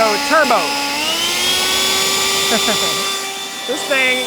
go turbo. This thing,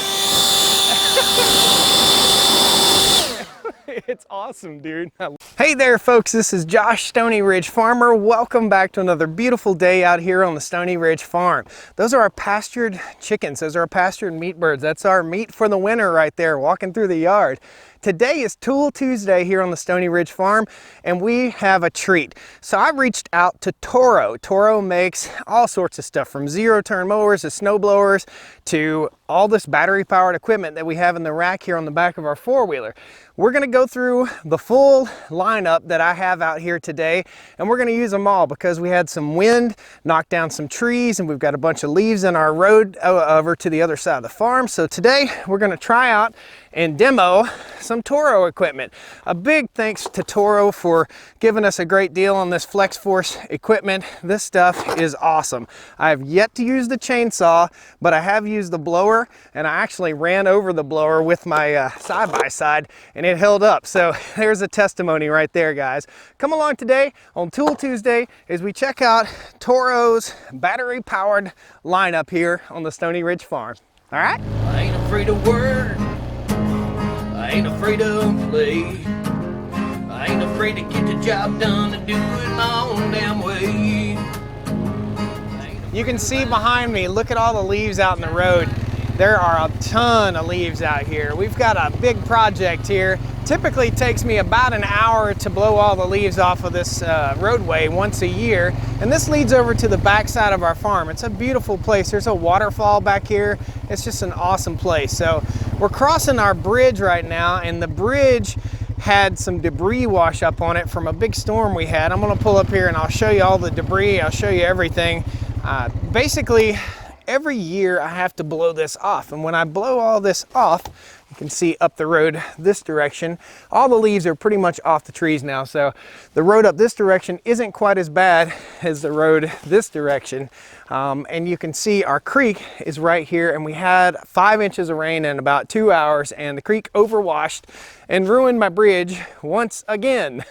it's awesome, dude. Hey there, folks. This is Josh, Stoney Ridge Farmer. Welcome back to another beautiful day out here on the Stoney Ridge Farm. Those are our pastured chickens. Those are our pastured meat birds. That's our meat for the winter right there, walking through the yard. Today is Tool Tuesday here on the Stoney Ridge Farm, and we have a treat. So I reached out to Toro. Toro makes all sorts of stuff, from zero-turn mowers to snow blowers to all this battery-powered equipment that we have in the rack here on the back of our four-wheeler. We're going to go through the full lineup that I have out here today, and we're going to use them all because we had some wind, knocked down some trees, and we've got a bunch of leaves in our road over to the other side of the farm. So today we're going to try out and demo some Toro equipment. A big thanks to Toro for giving us a great deal on this Flex Force equipment. This stuff is awesome. I have yet to use the chainsaw, but I have used the blower, and I actually ran over the blower with my side-by-side, and it held up. So there's a testimony right there, guys. Come along today on Tool Tuesday as we check out Toro's battery-powered lineup here on the Stoney Ridge Farm. All right? I ain't afraid of work. I ain't afraid of play. I ain't afraid to get the job done and do it my own damn way. You can see behind me, look at all the leaves out in the road. There are a ton of leaves out here. We've got a big project here. Typically takes me about an hour to blow all the leaves off of this roadway once a year. And this leads over to the back side of our farm. It's a beautiful place. There's a waterfall back here. It's just an awesome place. So we're crossing our bridge right now, and the bridge had some debris wash up on it from a big storm we had. I'm gonna pull up here and I'll show you all the debris. I'll show you everything. Basically, every year I have to blow this off, and when I blow all this off, you can see up the road this direction, all the leaves are pretty much off the trees now, so the road up this direction isn't quite as bad as the road this direction. And you can see our creek is right here, and we had 5 inches of rain in about 2 hours, and the creek overwashed and ruined my bridge once again.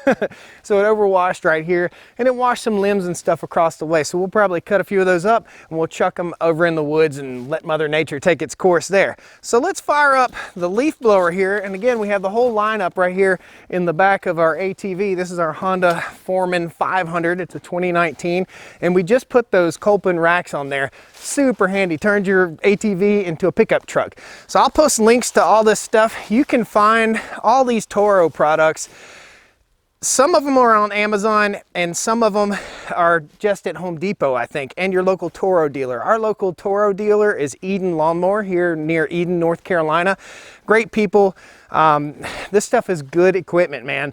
So it overwashed right here, and it washed some limbs and stuff across the way. So we'll probably cut a few of those up, and we'll chuck them over in the woods and let Mother Nature take its course there. So let's fire up the leaf blower here. And again, we have the whole lineup right here in the back of our ATV. This is our Honda Foreman 500. It's a 2019, and we just put those Copeland racks on there. Super handy. Turns your ATV into a pickup truck. So I'll post links to all this stuff. You can find all these Toro products. Some of them are on Amazon, and some of them are just at Home Depot, I think, and your local Toro dealer. Our local Toro dealer is Eden Lawnmower here near Eden, North Carolina. Great people. This stuff is good equipment, man.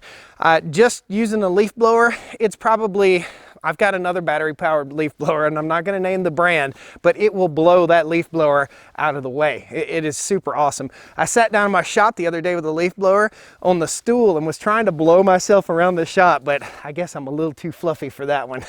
Just using a leaf blower, it's probably, I've got another battery-powered leaf blower, and I'm not going to name the brand, but it will blow that leaf blower out of the way. It is super awesome. I sat down in my shop the other day with a leaf blower on the stool and was trying to blow myself around the shop, but I guess I'm a little too fluffy for that one.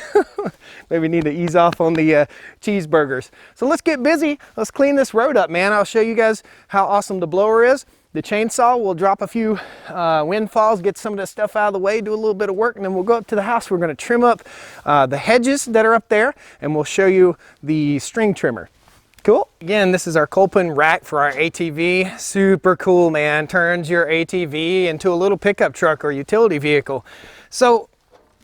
Maybe need to ease off on the cheeseburgers. So let's get busy. Let's clean this road up, man. I'll show you guys how awesome the blower is. The chainsaw will drop a few windfalls, get some of this stuff out of the way, do a little bit of work, and then we'll go up to the house. We're going to trim up the hedges that are up there, and we'll show you the string trimmer. Cool. Again, this is our Copeland rack for our ATV. Super cool, man. Turns your ATV into a little pickup truck or utility vehicle. So,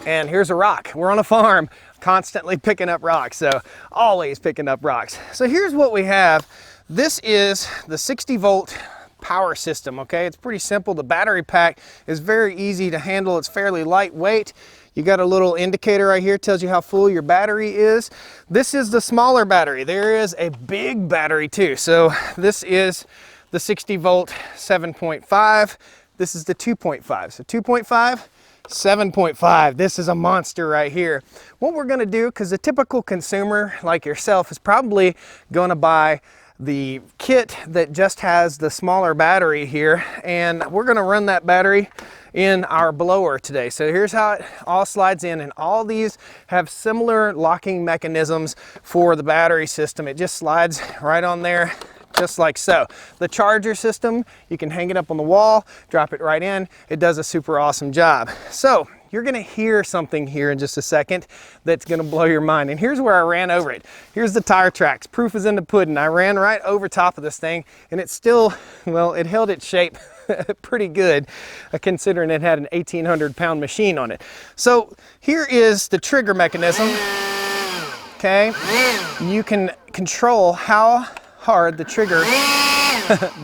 and here's a rock. We're on a farm, constantly picking up rocks, so always picking up rocks. So here's what we have. This is the 60-volt power system. Okay, it's pretty simple. The battery pack is very easy to handle. It's fairly lightweight. You got a little indicator right here, tells you how full your battery is. This is the smaller battery. There is a big battery too. So this is the 60-volt 7.5. This is the 2.5. So 2.5, 7.5. This is a monster right here. What we're going to do, because the typical consumer like yourself is probably going to buy the kit that just has the smaller battery here, and we're going to run that battery in our blower today. So here's how it all slides in, and all these have similar locking mechanisms for the battery system. It just slides right on there, just like so. The charger system, you can hang it up on the wall, drop it right in. It does a super awesome job. So you're gonna hear something here in just a second that's gonna blow your mind. And here's where I ran over it. Here's the tire tracks. Proof is in the pudding. I ran right over top of this thing, and it still, well, it held its shape pretty good, considering it had an 1,800-pound machine on it. So here is the trigger mechanism. Okay, you can control how hard the trigger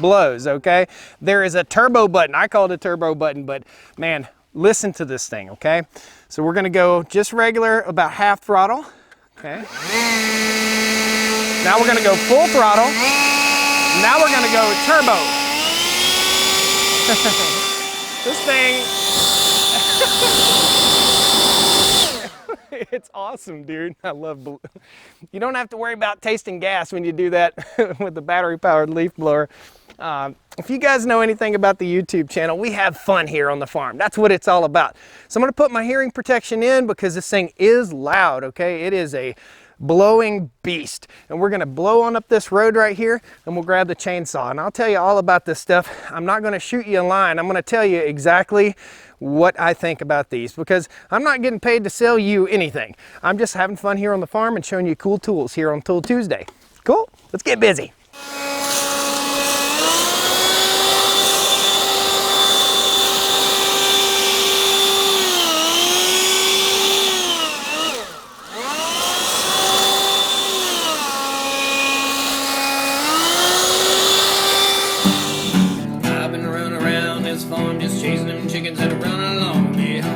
blows. Okay, there is a turbo button. I call it a turbo button, but man, listen to this thing. Okay, so we're gonna go just regular, about half throttle. Okay, now we're gonna go full throttle. Now we're gonna go turbo. This thing it's awesome, dude. I love blue. You don't have to worry about tasting gas when you do that with the battery powered leaf blower. If you guys know anything about the YouTube channel, we have fun here on the farm. That's what it's all about. So I'm gonna put my hearing protection in because this thing is loud, okay? It is a blowing beast. And we're gonna blow on up this road right here, and we'll grab the chainsaw. And I'll tell you all about this stuff. I'm not gonna shoot you a line. I'm gonna tell you exactly what I think about these, because I'm not getting paid to sell you anything. I'm just having fun here on the farm and showing you cool tools here on Tool Tuesday. Cool? Let's get busy. Chasing them chickens that are running along, yeah.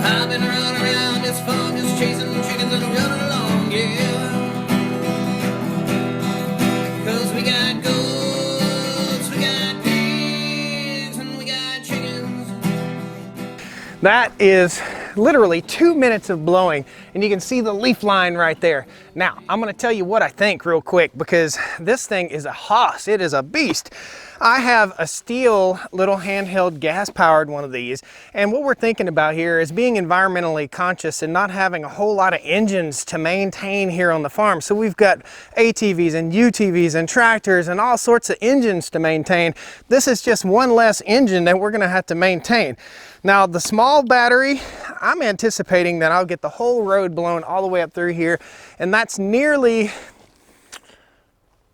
I've been running around this farm just chasing them chickens that are running along, yeah. 'Cause we got goats, we got pigs, and we got chickens. That is literally 2 minutes of blowing, and you can see the leaf line right there. Now, I'm gonna tell you what I think real quick, because this thing is a hoss. It is a beast. I have a steel little handheld gas powered one of these, and what we're thinking about here is being environmentally conscious and not having a whole lot of engines to maintain here on the farm. So we've got ATVs and UTVs and tractors and all sorts of engines to maintain. This is just one less engine that we're gonna have to maintain. Now, the small battery, I'm anticipating that I'll get the whole road blown all the way up through here, and that's nearly,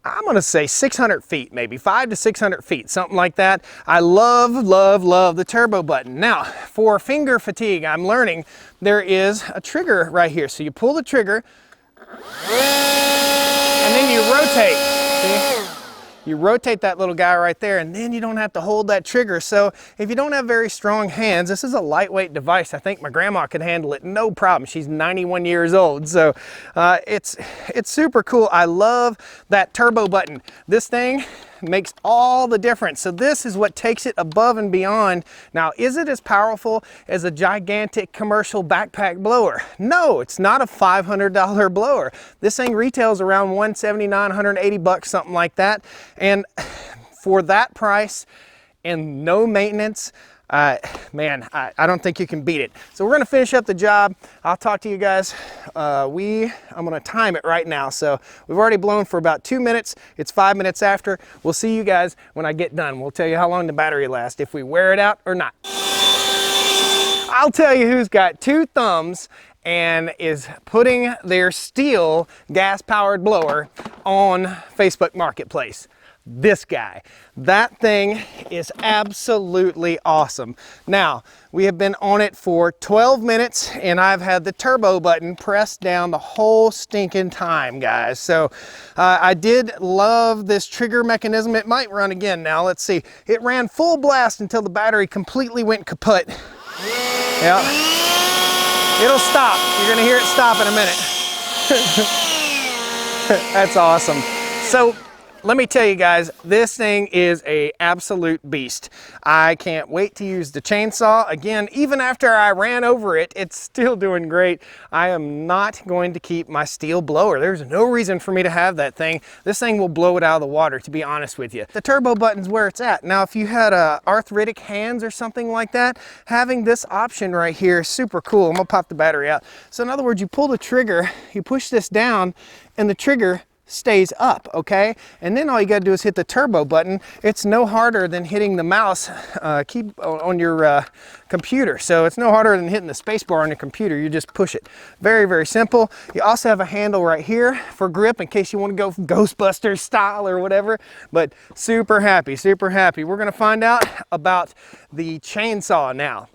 I'm gonna say 600 feet, maybe 500 to 600 feet, something like that. I love, love, love the turbo button. Now, for finger fatigue, I'm learning there is a trigger right here. So you pull the trigger, and then you rotate, see? You rotate that little guy right there, and then you don't have to hold that trigger. So if you don't have very strong hands, this is a lightweight device. I think my grandma could handle it, no problem. She's 91 years old. So it's super cool. I love that turbo button. This thing makes all the difference. So this is what takes it above and beyond. Now, is it as powerful as a gigantic commercial backpack blower? No, it's not a $500 blower. This thing retails around $179, $180, something like that. And for that price and no maintenance, man, I don't think you can beat it. So we're gonna finish up the job. I'll talk to you guys. I'm gonna time it right now. So we've already blown for about 2 minutes. It's 5 minutes after. We'll see you guys when I get done. We'll tell you how long the battery lasts, if we wear it out or not. I'll tell you who's got 2 thumbs and is putting their steel gas-powered blower on Facebook Marketplace. This guy. That thing is absolutely awesome. Now, we have been on it for 12 minutes, and I've had the turbo button pressed down the whole stinking time, guys. So I did love this trigger mechanism. It might run again now. Let's see. It ran full blast until the battery completely went kaput. Yeah. It'll stop. You're gonna hear it stop in a minute. That's awesome. So let me tell you guys, this thing is an absolute beast. I can't wait to use the chainsaw. Again, even after I ran over it, it's still doing great. I am not going to keep my steel blower. There's no reason for me to have that thing. This thing will blow it out of the water, to be honest with you. The turbo button's where it's at. Now, if you had arthritic hands or something like that, having this option right here is super cool. I'm gonna pop the battery out. So in other words, you pull the trigger, you push this down, and the trigger stays up, okay? And then all you gotta do is hit the turbo button. It's no harder than hitting the mouse key on your computer. So it's no harder than hitting the space bar on your computer. You just push it. Very, very simple. You also have a handle right here for grip in case you want to go Ghostbusters style or whatever, but super happy, super happy. We're gonna find out about the chainsaw now.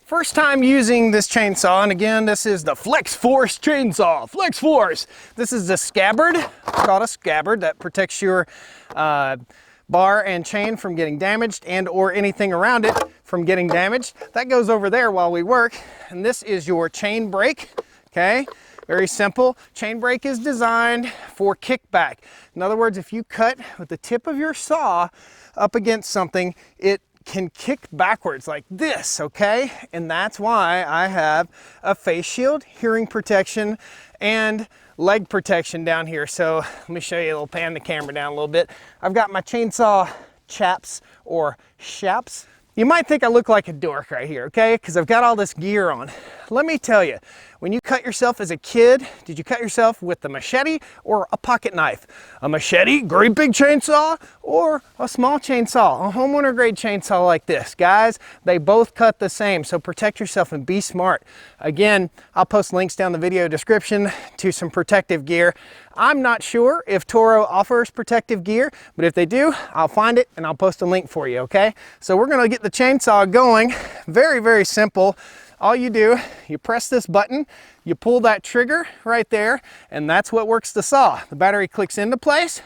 First time using this chainsaw, and again, this is the Flex Force chainsaw. Flex Force. This is the scabbard, called a scabbard, that protects your bar and chain from getting damaged and or anything around it from getting damaged. That goes over there while we work. And this is your chain brake, okay? Very simple. Chain brake is designed for kickback. In other words, if you cut with the tip of your saw up against something, it can kick backwards like this, okay? And that's why I have a face shield, hearing protection, and leg protection down here. So let me show you, a little pan the camera down a little bit. I've got my chainsaw chaps or shaps. You might think I look like a dork right here, okay? Because I've got all this gear on. Let me tell you, when you cut yourself as a kid, did you cut yourself with the machete or a pocket knife? A machete, great big chainsaw, or a small chainsaw, a homeowner grade chainsaw like this. Guys, they both cut the same, so protect yourself and be smart. Again, I'll post links down the video description to some protective gear. I'm not sure if Toro offers protective gear, but if they do, I'll find it and I'll post a link for you, okay? So we're gonna get the chainsaw going. Very, very simple. All you do, you press this button, you pull that trigger right there, and that's what works the saw. The battery clicks into place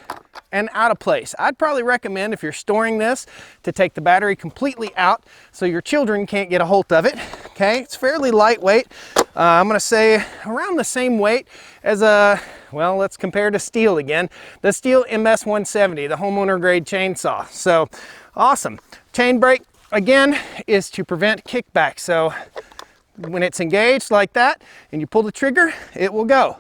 and out of place. I'd probably recommend, if you're storing this, to take the battery completely out so your children can't get a hold of it, okay? It's fairly lightweight. I'm gonna say around the same weight as well, let's compare to steel again. The Steel MS-170, the homeowner grade chainsaw. So, awesome. Chain brake, again, is to prevent kickback. So, when it's engaged like that and you pull the trigger, it will go.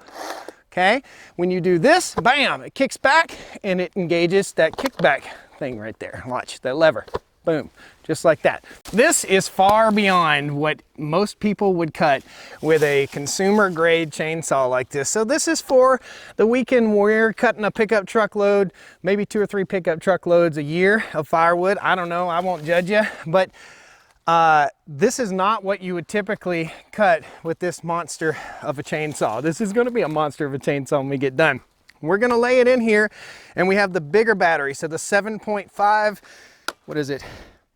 Okay, when you do this, bam, it kicks back and it engages that kickback thing right there. Watch that lever, boom, just like that. This is far beyond what most people would cut with a consumer grade chainsaw like this. So this is for the weekend warrior cutting a pickup truck load, maybe 2 or 3 pickup truck loads a year of firewood. I don't know, I won't judge you, but this is not what you would typically cut with this monster of a chainsaw. This is going to be a monster of a chainsaw when we get done. We're going to lay it in here, and we have the bigger battery. So the 7.5, what is it?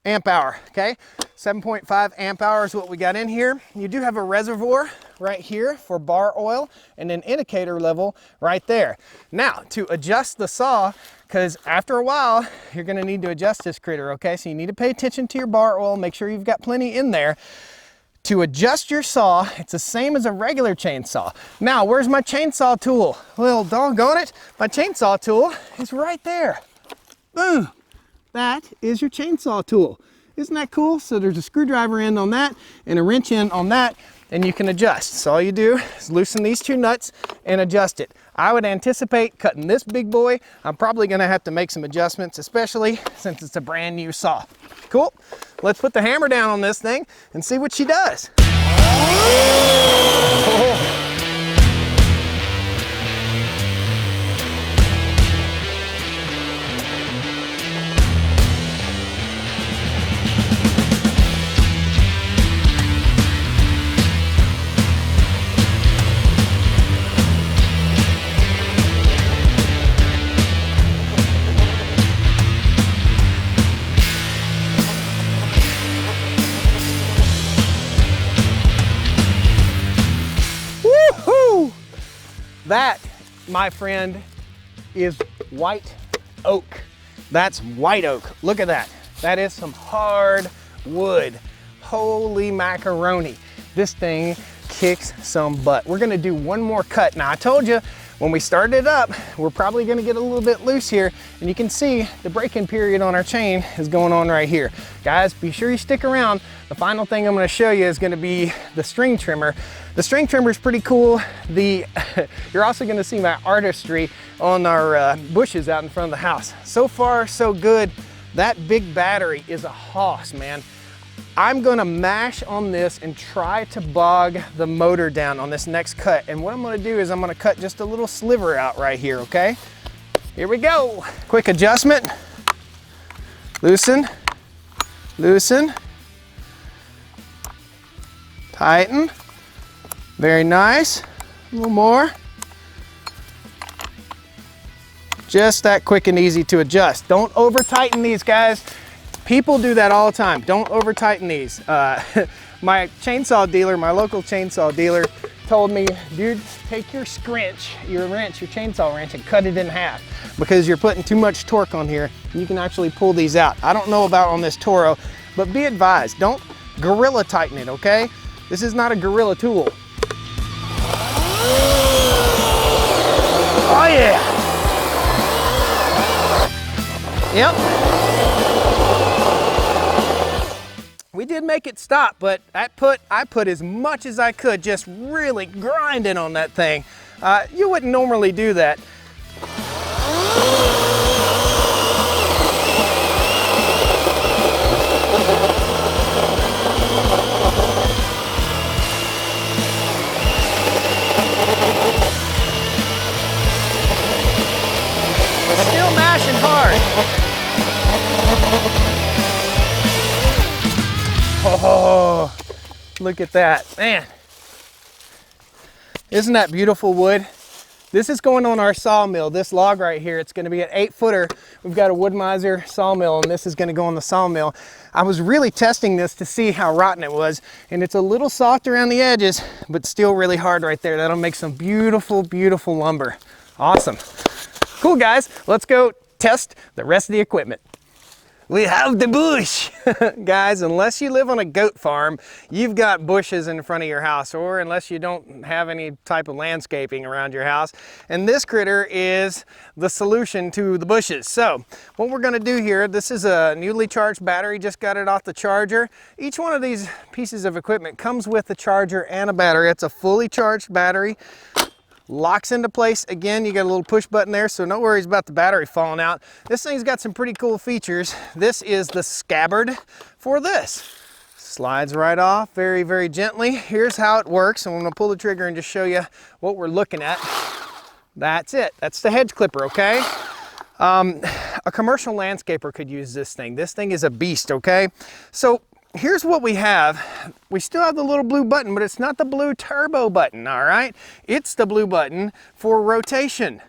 Amp hour, okay? 7.5 amp hour is what we got in here. You do have a reservoir right here for bar oil and an indicator level right there. Now, to adjust the saw, because after a while, you're gonna need to adjust this critter, okay? So you need to pay attention to your bar oil, make sure you've got plenty in there. To adjust your saw, it's the same as a regular chainsaw. Now, where's my chainsaw tool? Well, doggone it, my chainsaw tool is right there. Boom. That is your chainsaw tool. Isn't that cool? So there's a screwdriver end on that and a wrench end on that, and you can adjust. So all you do is loosen these 2 nuts and adjust it. I would anticipate cutting this big boy. I'm probably gonna have to make some adjustments, especially since it's a brand new saw. Cool. Let's put the hammer down on this thing and see what she does. Oh. That, my friend, is white oak. That's white oak. Look at that. That is some hard wood. Holy macaroni. This thing kicks some butt. We're gonna do one more cut. Now, I told you when we started it up, we're probably gonna get a little bit loose here, and you can see the break-in period on our chain is going on right here. Guys, be sure you stick around. The final thing I'm gonna show you is gonna be the string trimmer. The string trimmer is pretty cool. You're also gonna see my artistry on our bushes out in front of the house. So far, so good. That big battery is a hoss, man. I'm gonna mash on this and try to bog the motor down on this next cut. And what I'm gonna do is I'm gonna cut just a little sliver out right here, okay? Here we go. Quick adjustment. Loosen, loosen, tighten. Very nice. A little more. Just that quick and easy to adjust. Don't over tighten these, guys. People do that all the time. Don't over tighten these. My chainsaw dealer, my local chainsaw dealer, told me, dude, take your your chainsaw wrench, and cut it in half, because you're putting too much torque on here. You can actually pull these out. I don't know about on this Toro, but be advised, don't gorilla tighten it, okay? This is not a gorilla tool. Oh yeah! Yep. We did make it stop, but I put as much as I could, just really grinding on that thing. You wouldn't normally do that. Still mashing hard. Oh, look at that, man. Isn't that beautiful wood? This is going on our sawmill. This log right here, it's gonna be an 8-footer. We've got a wood miser sawmill, and this is gonna go on the sawmill. I was really testing this to see how rotten it was, and it's a little soft around the edges, but still really hard right there. That'll make some beautiful, beautiful lumber. Awesome. Cool, guys. Let's go test the rest of the equipment. We have the bush. Guys, unless you live on a goat farm, you've got bushes in front of your house, or unless you don't have any type of landscaping around your house. And this critter is the solution to the bushes. So what we're gonna do here, this is a newly charged battery, just got it off the charger. Each one of these pieces of equipment comes with a charger and a battery. It's a fully charged battery. Locks into place. Again, you got a little push button there, so no worries about the battery falling out. This thing's got some pretty cool features. This is the scabbard for this. Slides right off very, very gently. Here's how it works. I'm gonna pull the trigger and just show you what we're looking at. That's it. That's the hedge clipper, okay? A commercial landscaper could use this thing. This thing is a beast, okay? So here's what we have. We still have the little blue button, but it's not the blue turbo button, all right? It's the blue button for rotation.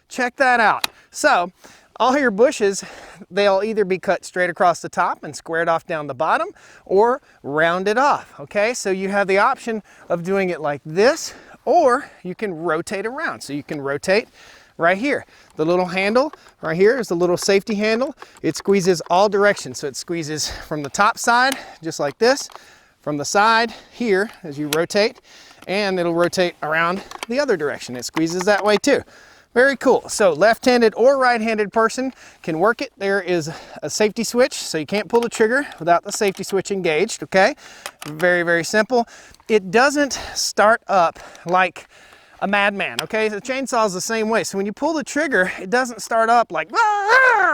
Check that out. So all your bushes, they'll either be cut straight across the top and squared off down the bottom, or rounded off, okay? So you have the option of doing it like this, or you can rotate around. So you can rotate right here. The little handle right here is the little safety handle. It squeezes all directions. So it squeezes from the top side, just like this, from the side here as you rotate, and it'll rotate around the other direction. It squeezes that way too. Very cool. So left-handed or right-handed person can work it. There is a safety switch, so you can't pull the trigger without the safety switch engaged, okay? Very, very simple. It doesn't start up like a madman, okay? The chainsaw is the same way. So when you pull the trigger, it doesn't start up like,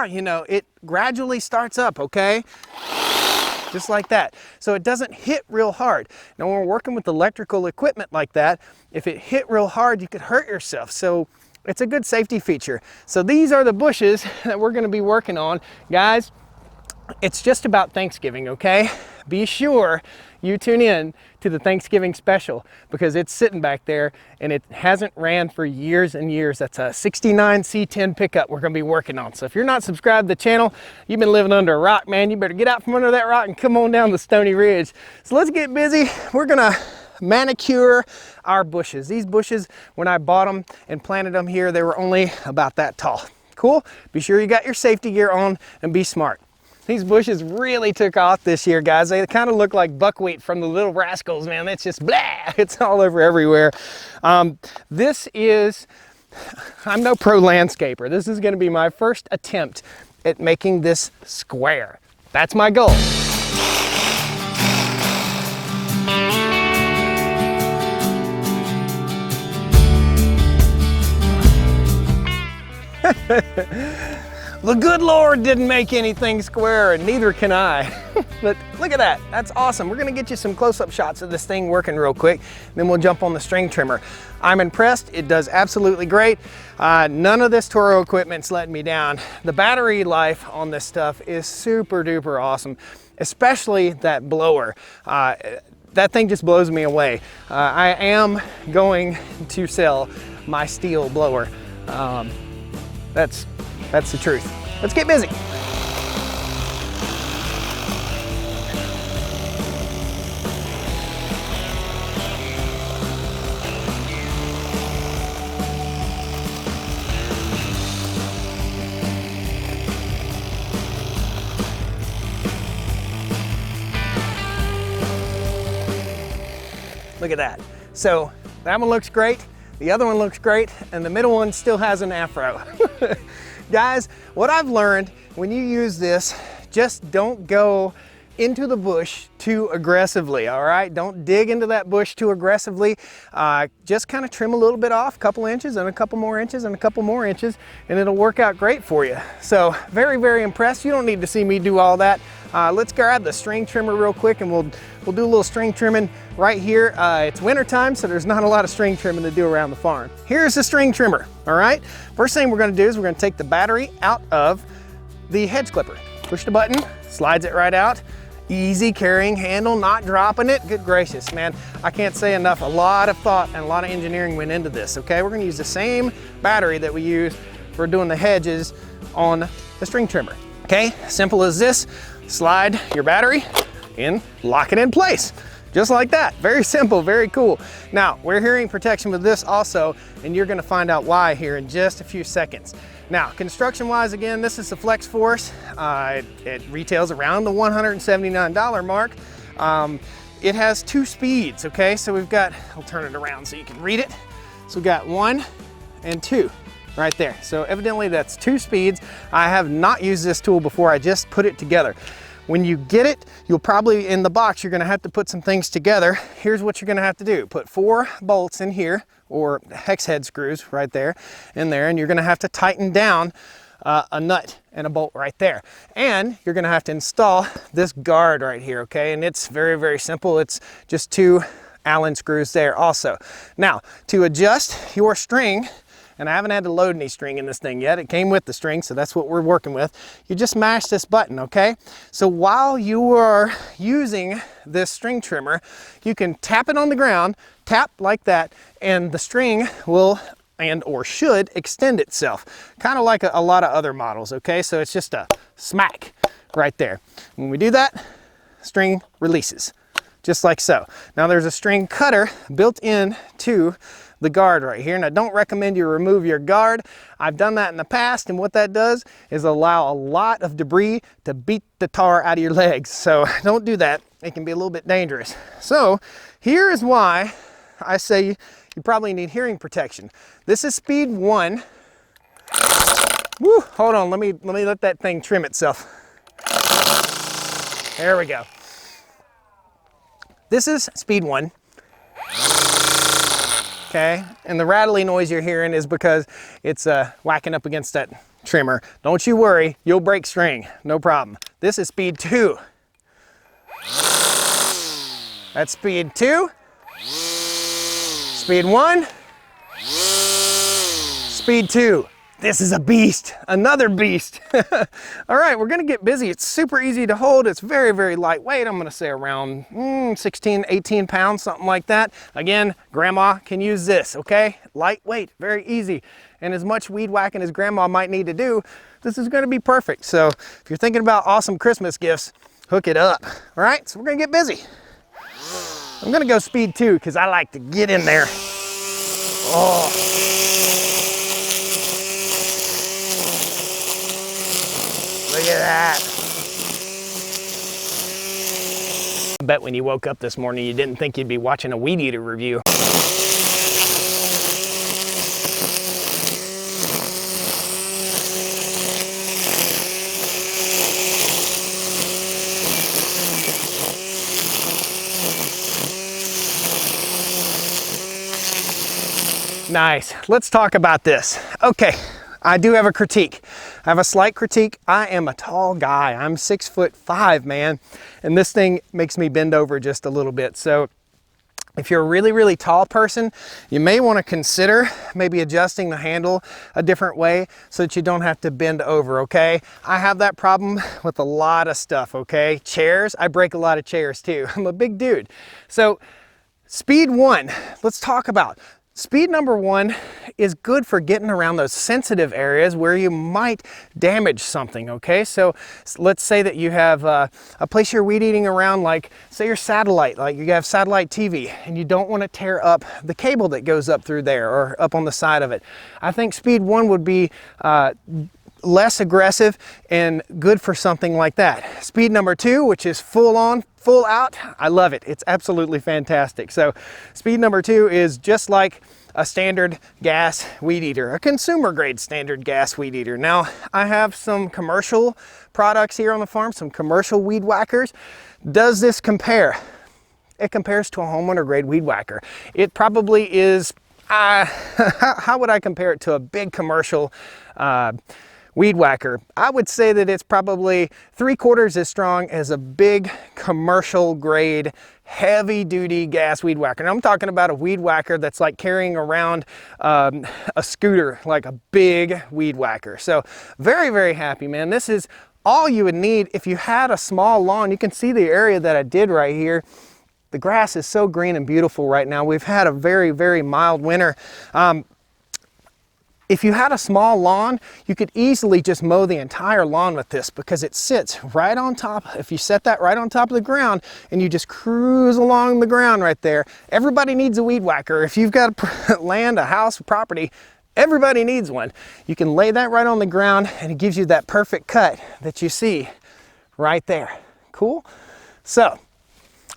you know, it gradually starts up, okay? Just like that. So it doesn't hit real hard. Now when we're working with electrical equipment like that, if it hit real hard, you could hurt yourself. So it's a good safety feature. So these are the bushes that we're gonna be working on. Guys, it's just about Thanksgiving, okay? Be sure you tune in to the Thanksgiving special, because it's sitting back there and it hasn't ran for years and years. That's a 69 C10 pickup we're gonna be working on. So if you're not subscribed to the channel, you've been living under a rock, man. You better get out from under that rock and come on down the Stoney Ridge. So let's get busy. We're gonna manicure our bushes. These bushes, when I bought them and planted them here, they were only about that tall. Cool? Be sure you got your safety gear on and be smart. These bushes really took off this year, guys. They kind of look like buckwheat from the Little Rascals, man. It's just blah, it's all over everywhere. This is, I'm no pro landscaper. This is gonna be my first attempt at making this square. That's my goal. The good Lord didn't make anything square, and neither can I. But look at that, that's awesome. We're gonna get you some close-up shots of this thing working real quick, then we'll jump on the string trimmer. I'm impressed, it does absolutely great. None of this Toro equipment's letting me down. The battery life on this stuff is super duper awesome, especially that blower. That thing just blows me away. I am going to sell my steel blower. That's the truth. Let's get busy. Look at that. So that one looks great, the other one looks great, and the middle one still has an afro. Guys, what I've learned, when you use this, just don't go into the bush too aggressively, all right? Don't dig into that bush too aggressively. Just kind of trim a little bit off, a couple inches and a couple more inches and a couple more inches, and it'll work out great for you. So very, very impressed. You don't need to see me do all that. Let's grab the string trimmer real quick and we'll do a little string trimming right here. It's winter time, so there's not a lot of string trimming to do around the farm. Here's the string trimmer, all right? First thing we're gonna do is we're gonna take the battery out of the hedge clipper. Push the button, slides it right out. Easy carrying handle, not dropping it. Good gracious, man. I can't say enough. A lot of thought and a lot of engineering went into this, okay? We're gonna use the same battery that we use for doing the hedges on the string trimmer, okay? Simple as this. Slide your battery in, lock it in place. Just like that, very simple, very cool. Now, we're hearing protection with this also, and you're gonna find out why here in just a few seconds. Now, construction-wise, again, this is the Flex Force. It retails around the $179 mark. It has 2 speeds, okay? So we've got, I'll turn it around so you can read it. So we've got 1 and 2 right there. So evidently that's 2 speeds. I have not used this tool before, I just put it together. When you get it, you'll probably, in the box, you're gonna have to put some things together. Here's what you're gonna have to do. Put 4 bolts in here, or hex head screws right there, in there, and you're gonna have to tighten down a nut and a bolt right there. And you're gonna have to install this guard right here, okay? And it's very, very simple. It's just 2 Allen screws there also. Now, to adjust your string, and I haven't had to load any string in this thing yet. It came with the string, so that's what we're working with. You just mash this button, okay? So while you are using this string trimmer, you can tap it on the ground, tap like that, and the string will or should extend itself, kind of like a lot of other models, okay? So it's just a smack right there. When we do that, string releases, just like so. Now there's a string cutter built in to the guard right here, and I don't recommend you remove your guard. I've done that in the past, and what that does is allow a lot of debris to beat the tar out of your legs. So don't do that. It can be a little bit dangerous. So here is why I say you probably need hearing protection. This is speed 1. Woo, hold on, let me let that thing trim itself. There we go. This is speed 1. Okay, and the rattly noise you're hearing is because it's whacking up against that trimmer. Don't you worry, you'll break string, no problem. This is speed 2. That's speed 2. Speed 1. Speed 2. This is a beast, another beast. All right, we're gonna get busy. It's super easy to hold. It's very, very lightweight. I'm gonna say around 16, 18 pounds, something like that. Again, grandma can use this, okay? Lightweight, very easy. And as much weed whacking as grandma might need to do, this is gonna be perfect. So if you're thinking about awesome Christmas gifts, hook it up. All right, so we're gonna get busy. I'm gonna go speed 2 because I like to get in there. Oh. Look at that. I bet when you woke up this morning, you didn't think you'd be watching a weed eater review. Nice. Let's talk about this. Okay, I do have a critique. I have a slight critique. I am a tall guy. I'm 6'5", man. And this thing makes me bend over just a little bit. So if you're a really, really tall person, you may want to consider maybe adjusting the handle a different way so that you don't have to bend over, okay? I have that problem with a lot of stuff, okay? Chairs, I break a lot of chairs too. I'm a big dude. So speed 1, let's talk about. Speed number 1 is good for getting around those sensitive areas where you might damage something, okay? So let's say that you have a place you're weed eating around, like say your satellite, like you have satellite TV, and you don't want to tear up the cable that goes up through there or up on the side of it. I think speed 1 would be less aggressive and good for something like that. Speed number 2, which is full on, full out, I love it. It's absolutely fantastic. So speed number 2 is just like a standard gas weed eater, a consumer grade standard gas weed eater. Now I have some commercial products here on the farm, some commercial weed whackers. Does this compare? It compares to a homeowner grade weed whacker. It probably is, how would I compare it to a big commercial weed whacker? I would say that it's probably 3/4 as strong as a big commercial grade heavy duty gas weed whacker. And I'm talking about a weed whacker that's like carrying around a scooter, like a big weed whacker. So very, very happy, man. This is all you would need if you had a small lawn. You can see the area that I did right here. The grass is so green and beautiful right now. We've had a very, very mild winter. If you had a small lawn, you could easily just mow the entire lawn with this because it sits right on top. If you set that right on top of the ground and you just cruise along the ground right there, everybody needs a weed whacker. If you've got land, a house, a property, everybody needs one. You can lay that right on the ground and it gives you that perfect cut that you see right there. Cool? So,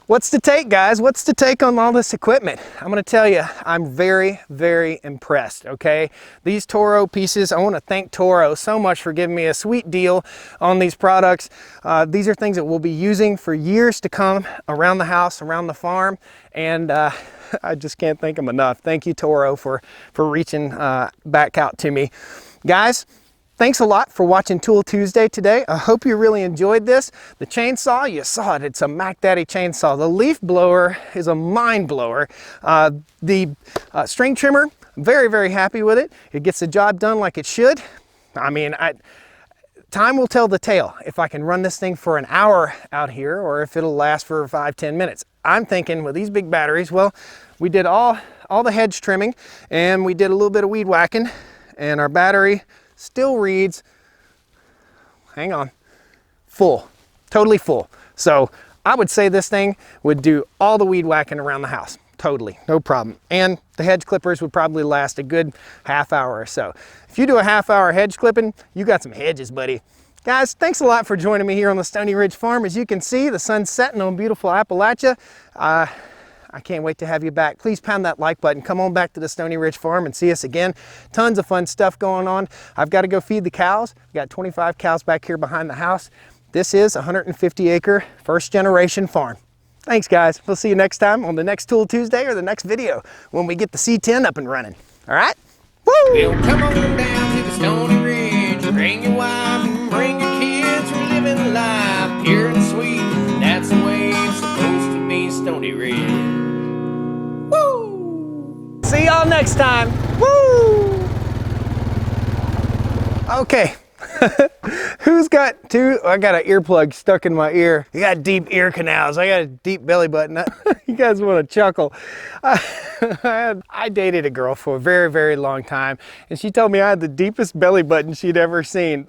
what's the take, guys? What's the take on all this equipment? I'm gonna tell you, I'm very, very impressed, okay? These Toro pieces, I wanna thank Toro so much for giving me a sweet deal on these products. These are things that we'll be using for years to come around the house, around the farm, and I just can't thank them enough. Thank you, Toro, for reaching back out to me. Guys, thanks a lot for watching Tool Tuesday today. I hope you really enjoyed this. The chainsaw, you saw it. It's a Mac Daddy chainsaw. The leaf blower is a mind blower. The string trimmer, very, very happy with it. It gets the job done like it should. I mean, time will tell the tale if I can run this thing for an hour out here or if it'll last for 5-10 minutes. I'm thinking with these big batteries, well, we did all the hedge trimming and we did a little bit of weed whacking, and our battery still reads, hang on, full, totally full. So I would say this thing would do all the weed whacking around the house, totally, no problem. And the hedge clippers would probably last a good half hour or so. If you do a half-hour hedge clipping, you got some hedges, buddy. Guys, thanks a lot for joining me here on the Stoney Ridge Farm. As you can see, the sun's setting on beautiful Appalachia. I can't wait to have you back. Please pound that like button. Come on back to the Stoney Ridge Farm and see us again. Tons of fun stuff going on. I've got to go feed the cows. We've got 25 cows back here behind the house. This is a 150-acre first-generation farm. Thanks, guys. We'll see you next time on the next Tool Tuesday or the next video when we get the C10 up and running. All right? Woo! Well, come on down to the Stoney Ridge. Bring your wife and bring your kids. We're living life pure and sweet. That's the way it's supposed to be, Stoney Ridge. Woo! See y'all next time. Woo! Okay. Who's got two? I got an earplug stuck in my ear. You got deep ear canals. I got a deep belly button. You guys want to chuckle. I dated a girl for a very, very long time, and she told me I had the deepest belly button she'd ever seen.